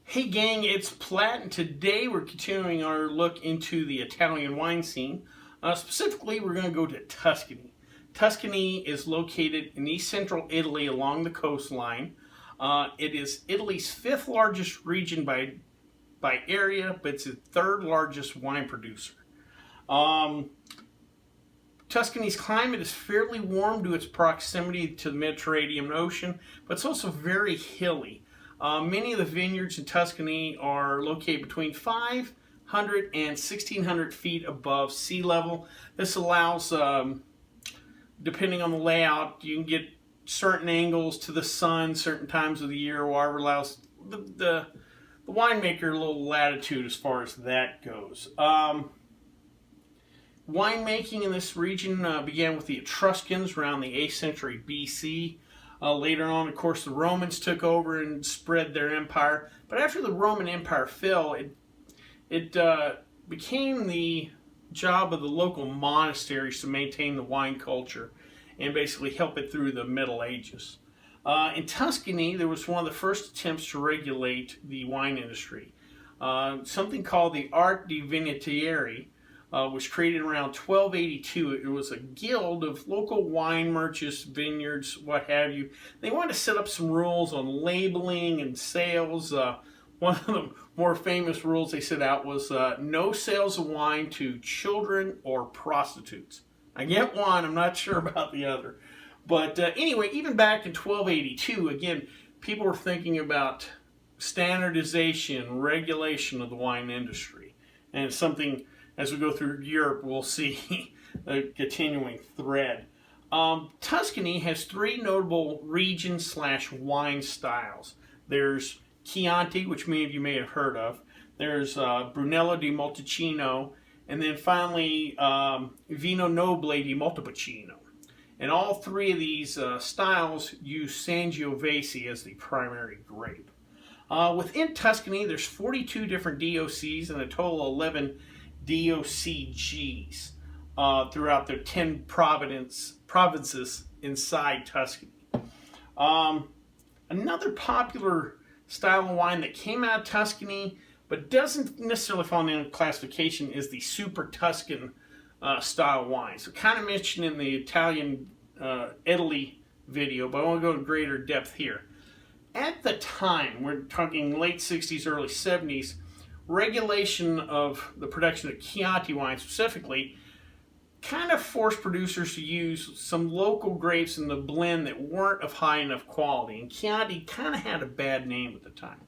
Hey gang, it's Platt, and today we're continuing our look into the Italian wine scene. Specifically, we're going to go to Tuscany. Tuscany is located in east central Italy along the coastline. It is Italy's fifth largest region by area, but it's its third largest wine producer. Tuscany's climate is fairly warm due to its proximity to the Mediterranean Ocean, but it's also very hilly. Many of the vineyards in Tuscany are located between 500 and 1,600 feet above sea level. This allows, depending on the layout, you can get certain angles to the sun certain times of the year, or whatever allows the winemaker a little latitude as far as that goes. Winemaking in this region began with the Etruscans around the 8th century BC. Later on, of course, the Romans took over and spread their empire. But after the Roman Empire fell, it became the job of the local monasteries to maintain the wine culture and basically help it through the Middle Ages. In Tuscany, there was one of the first attempts to regulate the wine industry. Something called the Arte dei Vinificatori was created around 1282. It was a guild of local wine merchants, vineyards, what have you. They wanted to set up some rules on labeling and sales. One of the more famous rules they set out was no sales of wine to children or prostitutes. I get one, I'm not sure about the other. But anyway, even back in 1282, again, people were thinking about standardization, regulation of the wine industry. And it's something, as we go through Europe, we'll see a continuing thread. Tuscany has three notable region/wine styles. There's Chianti, which many of you may have heard of. There's Brunello di Montalcino, and then finally Vino Nobile di Montepulciano. And all three of these styles use Sangiovese as the primary grape. Within Tuscany, there's 42 different DOCs and a total of 11 DOCGs throughout their 10 provinces inside Tuscany. Another popular style of wine that came out of Tuscany but doesn't necessarily fall in classification is the Super Tuscan style wine. So kind of mentioned in the Italian Italy video, but I want to go in greater depth here. At the time, we're talking late 60s, early 70s, regulation of the production of Chianti wine specifically kind of forced producers to use some local grapes in the blend that weren't of high enough quality. And Chianti kind of had a bad name at the time.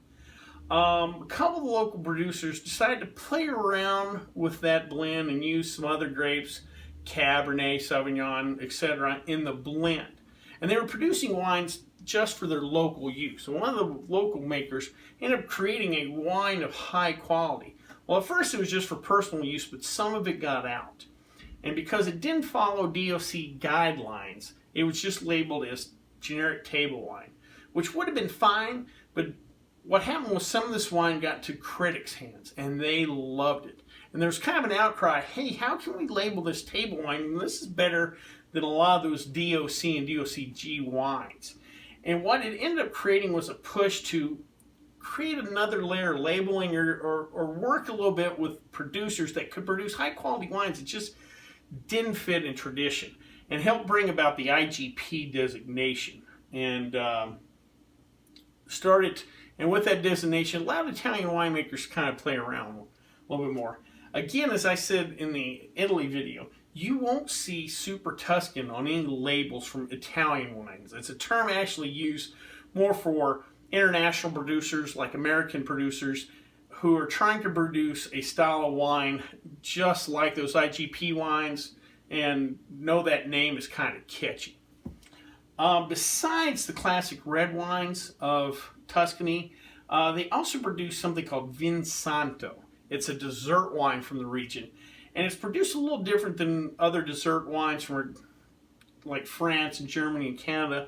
A couple of the local producers decided to play around with that blend and use some other grapes, Cabernet, Sauvignon, etc., in the blend. And they were producing wines just for their local use. So one of the local makers ended up creating a wine of high quality. Well, at first it was just for personal use, but some of it got out. And because it didn't follow DOC guidelines, it was just labeled as generic table wine, which would have been fine, but what happened was some of this wine got to critics' hands, and they loved it. And there's kind of an outcry, hey, how can we label this table wine? This is better than a lot of those DOC and DOCG wines. And what it ended up creating was a push to create another layer of labeling or work a little bit with producers that could produce high quality wines that just didn't fit in tradition, and help bring about the IGP designation. And and with that designation, allowed Italian winemakers to kind of play around a little bit more. Again, as I said in the Italy video, you won't see Super Tuscan on any labels from Italian wines. It's a term actually used more for international producers, like American producers, who are trying to produce a style of wine just like those IGP wines, and know that name is kind of catchy. Besides the classic red wines of Tuscany, they also produce something called Vin Santo. It's a dessert wine from the region, and it's produced a little different than other dessert wines from like France and Germany and Canada.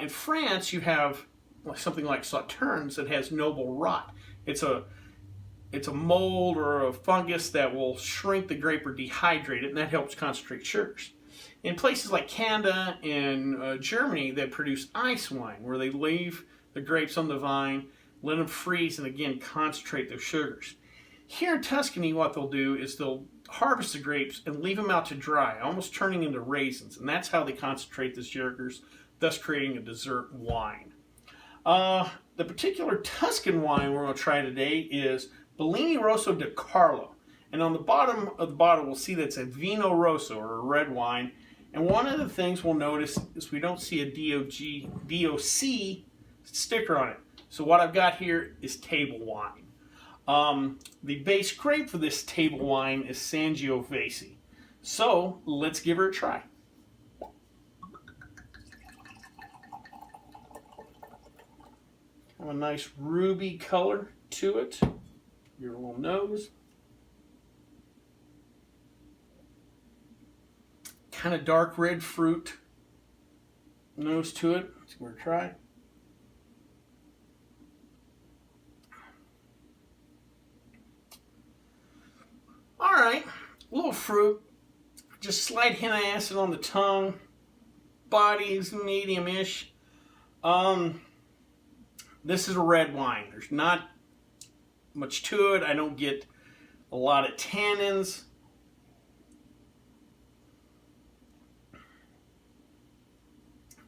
In France, you have something like Sauternes that has noble rot. It's a mold or a fungus that will shrink the grape or dehydrate it, and that helps concentrate sugars. In places like Canada and Germany, they produce ice wine, where they leave the grapes on the vine, let them freeze, and again concentrate their sugars. Here in Tuscany, what they'll do is they'll harvest the grapes and leave them out to dry, almost turning into raisins, and that's how they concentrate the sugars, thus creating a dessert wine. The particular Tuscan wine we're going to try today is Bellini Rosso di Carlo, and on the bottom of the bottle we'll see that's a Vino Rosso, or a red wine. And one of the things we'll notice is we don't see a DOC sticker on it. So what I've got here is table wine. The base grape for this table wine is Sangiovese. So let's give her a try. Have a nice ruby color to it. Your little nose. Kind of dark red fruit nose to it. Let's give her a try. All right, a little fruit, just slight hint of acid on the tongue. Body is medium-ish. This is a red wine. There's not much to it. I don't get a lot of tannins.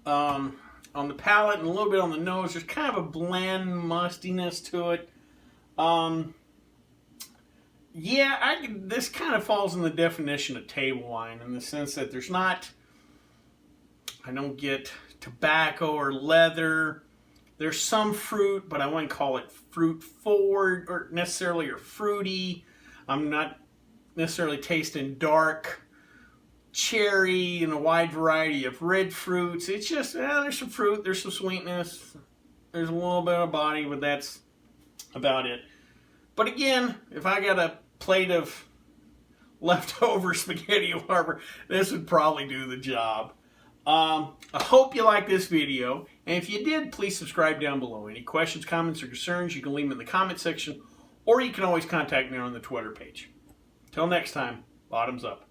On the palate and a little bit on the nose, there's kind of a bland mustiness to it. Yeah, this kind of falls in the definition of table wine in the sense that there's not, I don't get tobacco or leather. There's some fruit, but I wouldn't call it fruit forward or necessarily or fruity. I'm not necessarily tasting dark cherry and a wide variety of red fruits. It's just, there's some fruit, there's some sweetness, there's a little bit of body, but that's about it. But again, if I got a plate of leftover spaghetti or whatever, this would probably do the job. I hope you liked this video, and if you did, please subscribe down below. Any questions, comments, or concerns, you can leave them in the comment section, or you can always contact me on the Twitter page. Till next time, bottoms up.